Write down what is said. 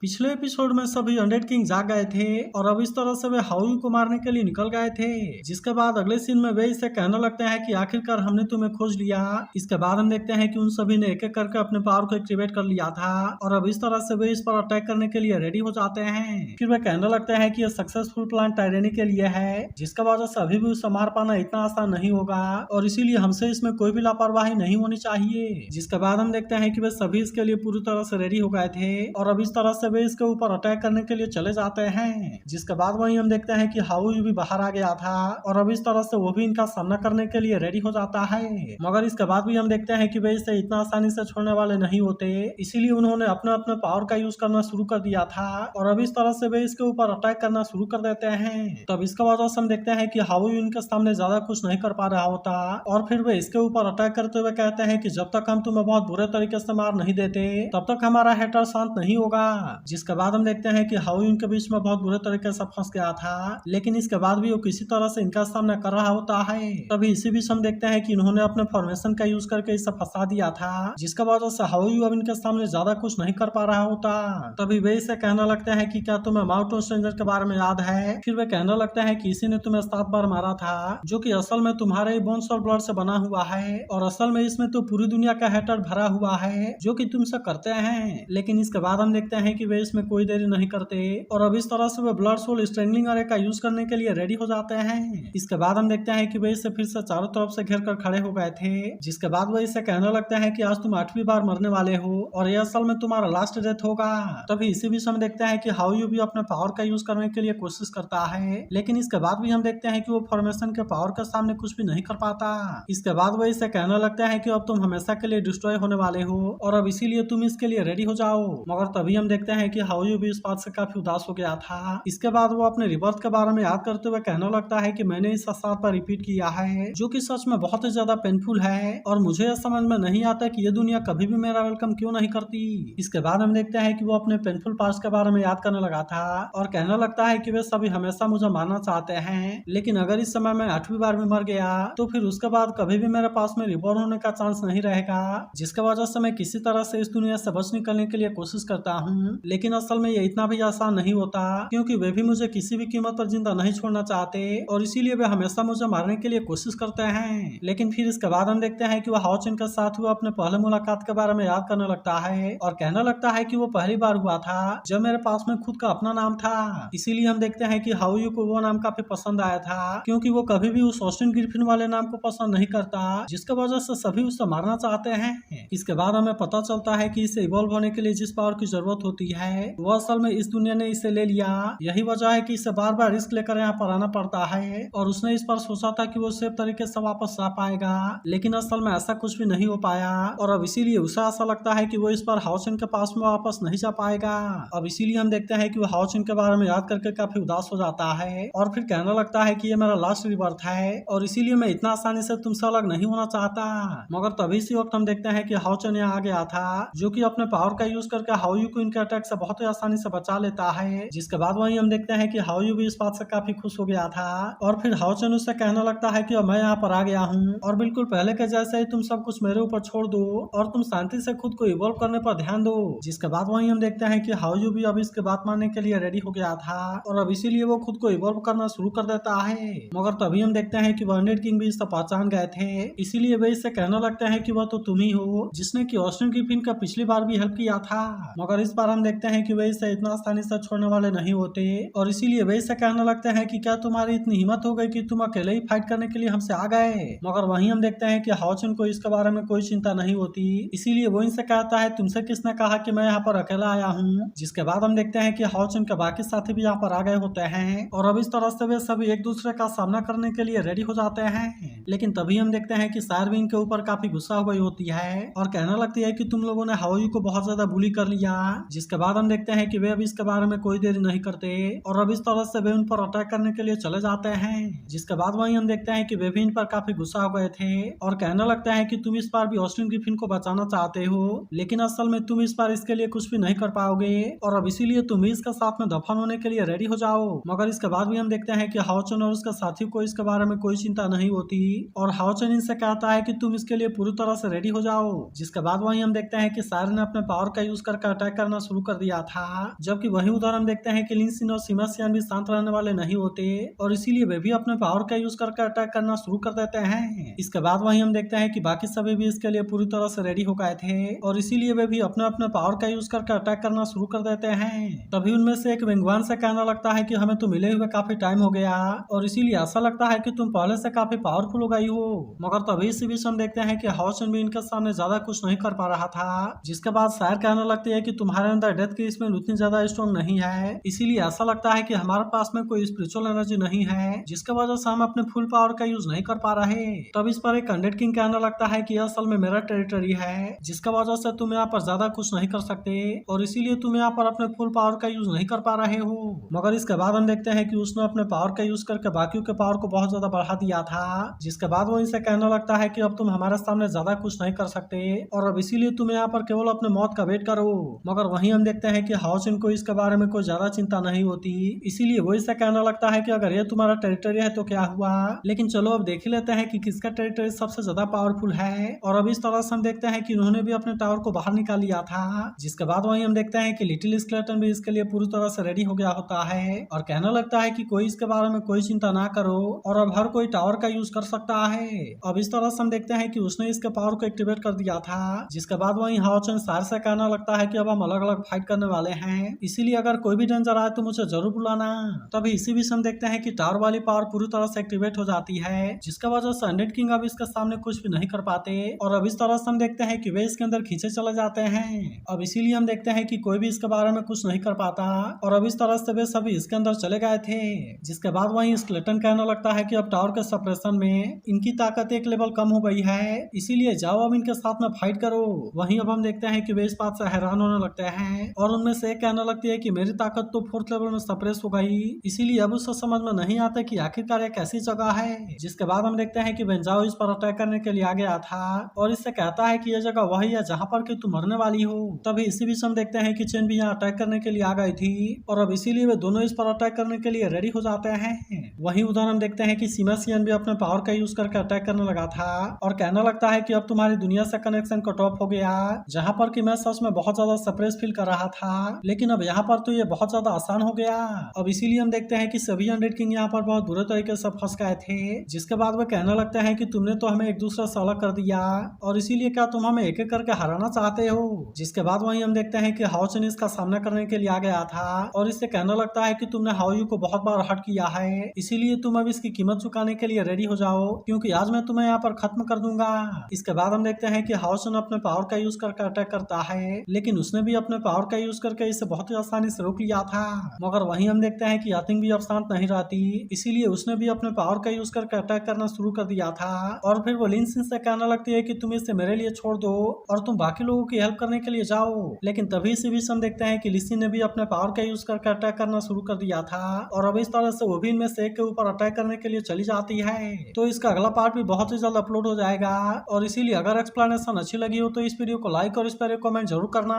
पिछले एपिसोड में सभी अनडेड किंग जाग गए थे और अब इस तरह से वे हाउई को मारने के लिए निकल गए थे। जिसके बाद अगले सीन में वे इसे कहने लगते हैं कि आखिरकार हमने तुम्हें खोज लिया। इसके बाद हम देखते हैं कि उन सभी ने एक एक करके अपने पावर को एक्टिवेट कर लिया था और अब इस तरह से वे इस पर अटैक करने के लिए रेडी हो जाते हैं। फिर वे कहने लगते हैं कि यह सक्सेसफुल प्लान टायरेनी के लिए है, जिसका वजह से अभी भी उसे मार पाना इतना आसान नहीं होगा और इसीलिए हमसे इसमें कोई भी लापरवाही नहीं होनी चाहिए। जिसके बाद हम देखते हैं कि वे सभी इसके लिए पूरी तरह से रेडी हो गए थे और अब इस तरह से वे इसके ऊपर अटैक करने के लिए चले जाते हैं। जिसके बाद वहीं हम देखते हैं कि हाउई भी बाहर आ गया था और अब इस तरह से वो भी इनका सामना करने के लिए रेडी हो जाता है। मगर इसके बाद भी हम देखते हैं कि वे इसे इतना आसानी से छोड़ने वाले नहीं होते, इसीलिए उन्होंने अपने अपने पावर का यूज करना शुरू कर दिया था और अब इस तरह से वे इसके ऊपर अटैक करना शुरू कर देते हैं। तब इसका वजह से हम देखते हैं कि हाउई उनके सामने ज्यादा कुछ नहीं कर पा रहा होता और फिर वे इसके ऊपर अटैक करते हुए कहते हैं कि जब तक हम तुम्हें बहुत बुरे तरीके से मार नहीं देते तब तक हमारा हेटर शांत नहीं होगा। जिसके बाद हम देखते हैं कि हाउई उनके बीच में बहुत बुरे तरीके से फंस गया था, लेकिन इसके बाद भी वो किसी तरह से इनका सामना कर रहा होता है। तभी इसी बीच हम देखते हैं कि इन्होंने अपने फॉर्मेशन का यूज करके इसे फंसा दिया था, जिसका वजह से हाउई अब इनके सामने ज्यादा कुछ नहीं कर पा रहा होता। तभी वे इसे कहने लगते हैं कि क्या तुम्हें माउंटेन स्ट्रेंजर के बारे में याद है। फिर वे कहने लगते हैं कि इसी ने तुम्हें 7 बार मारा था, जो कि असल में तुम्हारे ही बोन्स और ब्लड से बना हुआ है और असल में इसमें तो पूरी दुनिया का हेटर भरा हुआ है जो कि तुमसे करते हैं। लेकिन इसके बाद हम देखते हैं कि वे इसमें कोई देरी नहीं करते और अब इस तरह से वे ब्लड सोल स्ट्रेंगलिंग अरे का यूज करने के लिए रेडी हो जाते हैं। इसके बाद हम देखते हैं कि वे इसे फिर से चारों तरफ से घेर कर खड़े हो गए थे। जिसके बाद वो इसे कहने लगते हैं कि आज तुम 8वीं बार मरने वाले हो और यह असल में तुम्हारा लास्ट डेथ होगा। तभी इसी बीच हम देखते हैं कि हाउई भी अपने पावर का यूज करने के लिए कोशिश करता है, लेकिन इसके बाद भी हम देखते हैं कि वो फॉर्मेशन के पावर के सामने कुछ भी नहीं कर पाता। इसके बाद वो इसे कहने लगते हैं कि अब तुम हमेशा के लिए डिस्ट्रॉय होने वाले हो और अब इसीलिए तुम इसके लिए रेडी हो जाओ। मगर तभी हम देखते हैं कि हाउई भी इस बात से काफी उदास हो गया था। इसके बाद वो अपने रिबर्थ के बारे में याद करते हुए कहने लगता है कि मैंने इस 7 बार रिपीट किया है, जो कि सच में बहुत ही ज्यादा पेनफुल है और मुझे यह समझ में नहीं आता कि ये दुनिया कभी भी मेरा वेलकम क्यों नहीं करती। इसके बाद हम देखते हैं कि वो अपने पेनफुल पास्ट के बारे में याद करने लगा था और कहने लगता है कि वे सभी हमेशा मुझे मारना चाहते हैं, लेकिन अगर इस समय मैं 8वीं बार भी मर गया तो फिर उसके बाद कभी भी मेरे पास में रिबॉर्न होने का चांस नहीं रहेगा, जिसके वजह से मैं किसी तरह से इस दुनिया से बच निकलने के लिए कोशिश करता हूँ। लेकिन असल में ये इतना भी आसान नहीं होता, क्योंकि वे भी मुझे किसी भी कीमत पर जिंदा नहीं छोड़ना चाहते और इसीलिए वे हमेशा मुझे मारने के लिए कोशिश करते हैं। लेकिन फिर इसके बाद हम देखते हैं कि वो हाओचन के साथ हुआ अपने पहले मुलाकात के बारे में याद करने लगता है और कहने लगता है कि वो पहली बार हुआ था जब मेरे पास में खुद का अपना नाम था। इसीलिए हम देखते हैं कि हाउई को वो नाम काफी पसंद आया था, क्योंकि वो कभी भी उस ऑस्टिन ग्रिफिन वाले नाम को पसंद नहीं करता, जिसके वजह से सभी उसे मारना चाहते हैं। इसके बाद हमें पता चलता है कि इसे इवॉल्व होने के लिए जिस पावर की जरूरत होती है वो असल में इस दुनिया ने इसे ले लिया। यही वजह है कि इसे बार बार रिस्क लेकर यहाँ पर आना पड़ता है और उसने इस पर सोचा था कि वो सेफ तरीके से वापस आ पाएगा, लेकिन असल में ऐसा कुछ भी नहीं हो पाया और अब इसीलिए उसे ऐसा लगता है कि वो इस बार हाओचन के पास में वापस नहीं जा पाएगा। अब इसीलिए हम देखते हैं कि वो हाओचन के बारे में याद करके काफी उदास हो जाता है और फिर कहने लगता है कि ये मेरा लास्ट रिबर्थ है और इसीलिए मैं इतना आसानी से तुमसे अलग नहीं होना चाहता। मगर तभी इसी वक्त हम देखते हैं कि हाओचन यहाँ आ गया था, जो कि अपने पावर का यूज करके हाउई को इनके अटैक से बहुत ही आसानी से बचा लेता है। जिसके बाद वहीं हम देखते हैं कि हाउई भी इस बात से काफी खुश हो गया था और फिर हाओचन उससे कहने लगता है कि अब मैं यहाँ पर आ गया हूँ और बिल्कुल पहले के जैसे ही तुम सब कुछ मेरे ऊपर छोड़ दो और तुम शांति से खुद को इवॉल्व करने पर ध्यान दो। जिसके बाद वहीं हम देखते हैं कि हाउई भी अब इसके बात मानने के लिए रेडी हो गया था और अब इसीलिए वो खुद को इवॉल्व करना शुरू कर देता है। मगर तभी हम देखते हैं कि अनडेड किंग भी इससे पहचान गए थे, इसीलिए वे इससे कहने लगते हैं कि वह तो तुम ही हो जिसने की ऑस्टिन ग्रिफिन का पिछली बार भी हेल्प किया था। मगर इस बार हम देखते हैं कि वे इसे इतना आसानी से छोड़ने वाले नहीं होते और इसीलिए वे इसे कहने लगते हैं कि क्या तुम्हारी इतनी हिम्मत हो गई कि तुम अकेले ही फाइट करने के लिए हमसे आ गए। मगर वहीं हम देखते हैं कि हाओचन को इसके बारे में कोई चिंता नहीं होती, इसीलिए वो इनसे कहता है तुमसे किसने कहा कि मैं यहाँ पर अकेला आया हूँ। जिसके बाद हम देखते हैं कि हाओचन के बाकी साथी भी यहाँ पर आ गए होते हैं और अब इस तरह से वे सभी एक दूसरे का सामना करने के लिए रेडी हो जाते हैं। लेकिन तभी हम देखते हैं कि सायर भी इनके ऊपर काफी गुस्सा हो गई होती है और कहने लगती है कि तुम लोगों ने हाउई को बहुत ज्यादा बुली कर लिया। जिसके बाद हम देखते हैं कि वे अब इसके बारे में कोई देरी नहीं करते और अब इस तरह से वे उन पर अटैक करने के लिए चले जाते हैं। जिसके बाद वहीं हम देखते हैं कि वे भी इन पर काफी गुस्सा हो गए थे और कहने लगते हैं कि तुम इस बार भी ऑस्टिन ग्रिफिन को बचाना चाहते हो, लेकिन असल में तुम इस बार इसके लिए कुछ भी नहीं कर पाओगे और अब इसीलिए तुम भी इसके साथ में दफन होने के लिए रेडी हो जाओ। मगर इसके बाद भी हम देखते हैं कि हाओचन और उसके साथी को इसके बारे में कोई चिंता नहीं होती और हाओचन इनसे कहता है कि तुम इसके लिए पूरी तरह से रेडी हो जाओ। जिसके बाद वहीं हम देखते हैं कि सायर ने अपने पावर का यूज करके अटैक करना शुरू कर दिया था। जबकि वहीं उधर हम देखते हैं कि लिन सिन और सिमा सियान भी शांत रहने वाले नहीं होते और इसीलिए वे भी अपने पावर का यूज करके अटैक करना शुरू कर देते हैं। इसके बाद वहीं हम देखते हैं कि बाकी सभी भी इसके लिए पूरी तरह से रेडी हो गए थे और इसीलिए वे भी अपने अपने पावर का यूज करके अटैक करना शुरू कर देते हैं। तभी उनमें से एक विंगवान से कहना लगता है कि हमें तो मिले हुए काफी टाइम हो गया और इसीलिए ऐसा लगता है कि तुम पहले से काफी पावरफुल हो गई हो। मगर तभी इसी बीच हम देखते हैं कि हाओचन भी इनके सामने ज्यादा कुछ नहीं कर पा रहा था। जिसके बाद शायर कहने लगती है कि तुम्हारे अंदर डेथ की स्मेल उतनी ज्यादा स्ट्रॉन्ग नहीं है, इसीलिए ऐसा लगता है कि हमारे पास में कोई स्पिरिचुअल एनर्जी नहीं है जिसके वजह से हम अपने फुल पावर का यूज नहीं कर पा रहे। तब इस पर एक अनडेड किंग कहने लगता है कि असल में मेरा टेरिटरी है जिसका वजह से तुम यहाँ पर ज्यादा कुछ नहीं कर सकते और इसीलिए तुम यहाँ पर अपने फुल पावर का यूज नहीं कर पा रहे हो। मगर इसके बाद हम देखते हैं कि उसने अपने पावर का यूज करके बाकियों के पावर को बहुत ज्यादा बढ़ा दिया था। जिसके बाद वो इनसे कहने लगता है कि अब तुम हमारे सामने ज्यादा कुछ नहीं कर सकते और अब इसीलिए तुम यहाँ पर केवल अपने मौत का वेट करो। मगर वहीं हम देखते हैं कि हाओचन को इसके बारे में कोई ज्यादा चिंता नहीं होती, इसीलिए वो इससे कहने लगता है कि अगर ये तुम्हारा टेरिटरी है तो क्या हुआ, लेकिन चलो अब देख ही लेते हैं कि किसका टेरिटरी सबसे ज्यादा पावरफुल है। और अब इस तरह से हम देखते हैं कि उन्होंने भी अपने टावर को बाहर निकाल लिया था। जिसके बाद वहीं हम देखते हैं कि लिटिल स्केलेटन भी इसके लिए पूरी तरह से रेडी हो गया होता है और कहने लगता है कि कोई इसके बारे में कोई चिंता ना करो और अब हर कोई टावर का यूज कर सकता है। अब इस तरह से हम देखते हैं कि उसने इसके पावर को एक्टिवेट कर दिया था। जिसके बाद वहीं हाओचन शायर से कहना लगता है कि अब हम अलग अलग फाइट करने वाले हैं, इसीलिए अगर कोई भी डेंजर आए तो मुझे जरूर बुलाना। तभी इसी बीच हम देखते हैं कि टावर वाली पावर पूरी तरह से एक्टिवेट हो जाती है जिसका वजह से अनडेड किंग अब इसके सामने कुछ भी नहीं कर पाते और अब इस तरह से हम देखते हैं कि वे इसके अंदर खींचे चले जाते हैं। अब इसीलिए हम देखते हैं कि कोई भी इसके बारे में कुछ नहीं कर पाता और अब इस तरह से वे सभी इसके अंदर चले गए थे। जिसके बाद वहीं स्केलेटन कहने लगता है कि अब टावर के सप्रेशन में इनकी ताकत एक लेवल कम हो गई है, इसीलिए जाओ अब इनके साथ में फाइट करो। वहीं अब हम देखते हैं कि वे इस बात से हैरान होने लगते हैं और उनमें से एक कहने लगती है कि मेरी ताकत तो 4th लेवल में सप्रेस हो गई, इसीलिए अब उसे समझ में नहीं आता कि आखिरकार एक ऐसी जगह है। जिसके बाद हम देखते हैं कि वेंजाओ इस पर अटैक करने के लिए आ गया था और इससे कहता है कि यह जगह वही है जहाँ पर कि तुम मरने वाली हो। तभी इसी बीच हम देखते हैं कि चेन भी यहाँ अटैक करने के लिए आ गई थी और अब इसीलिए वे दोनों इस पर अटैक करने के लिए रेडी हो जाते हैं। वहीं उधर हम देखते हैं कि सीमा सियन भी अपने पावर का यूज करके अटैक करने लगा था और कहने लगता है कि अब तुम्हारी दुनिया से कनेक्शन कट ऑफ हो गया, जहाँ पर कि मैं सच में बहुत ज्यादा सप्रेस फील कर रहा था, लेकिन अब यहाँ पर तो ये बहुत ज्यादा आसान हो गया। अब इसीलिए हम देखते हैं कि सभी अनडेड किंग यहाँ पर बहुत बुरे तरीके से फंस गए थे। जिसके बाद वे कहने लगते हैं कि तुमने तो हमें एक दूसरे से अलग कर दिया और इसीलिए क्या तुम हमें एक एक करके हराना चाहते हो। जिसके बाद वहीं हम देखते हैं कि हाओचन इसका सामना करने के लिए आ गया था और इससे कहने लगता है कि तुमने हाओयू को बहुत बार हर्ट किया है, इसीलिए तुम अब इसकी कीमत चुकाने के लिए रेडी हो जाओ क्योंकि आज मैं तुम्हें यहाँ पर खत्म कर दूंगा। इसके बाद हम देखते हैं कि हाओचन अपने पावर का यूज करके अटैक करता है, लेकिन उसने भी अपने पावर का यूज करके इसे बहुत ही आसानी से रोक लिया था। मगर वहीं हम देखते हैं कि यातिंग भी अब शांत नहीं रहती, इसीलिए उसने भी अपने पावर का यूज करके अटैक करना शुरू कर दिया था और फिर वो लिन सिन से कहने लगती है कि तुम इसे मेरे लिए छोड़ दो और तुम बाकी लोगों की हेल्प करने के लिए जाओ। लेकिन तभी से भी हम देखते हैं कि लिसी ने भी अपने पावर का यूज करके अटैक करना शुरू कर दिया था और अब इस तरह से वो भी इनमें से एक के ऊपर अटैक करने के लिए चली जाती है। तो इसका अगला पार्ट भी बहुत ही जल्द अपलोड हो जाएगा और इसीलिए अगर एक्सप्लेनेशन अच्छी लगी हो तो इस वीडियो को लाइक और इस पर एक कमेंट जरूर करना।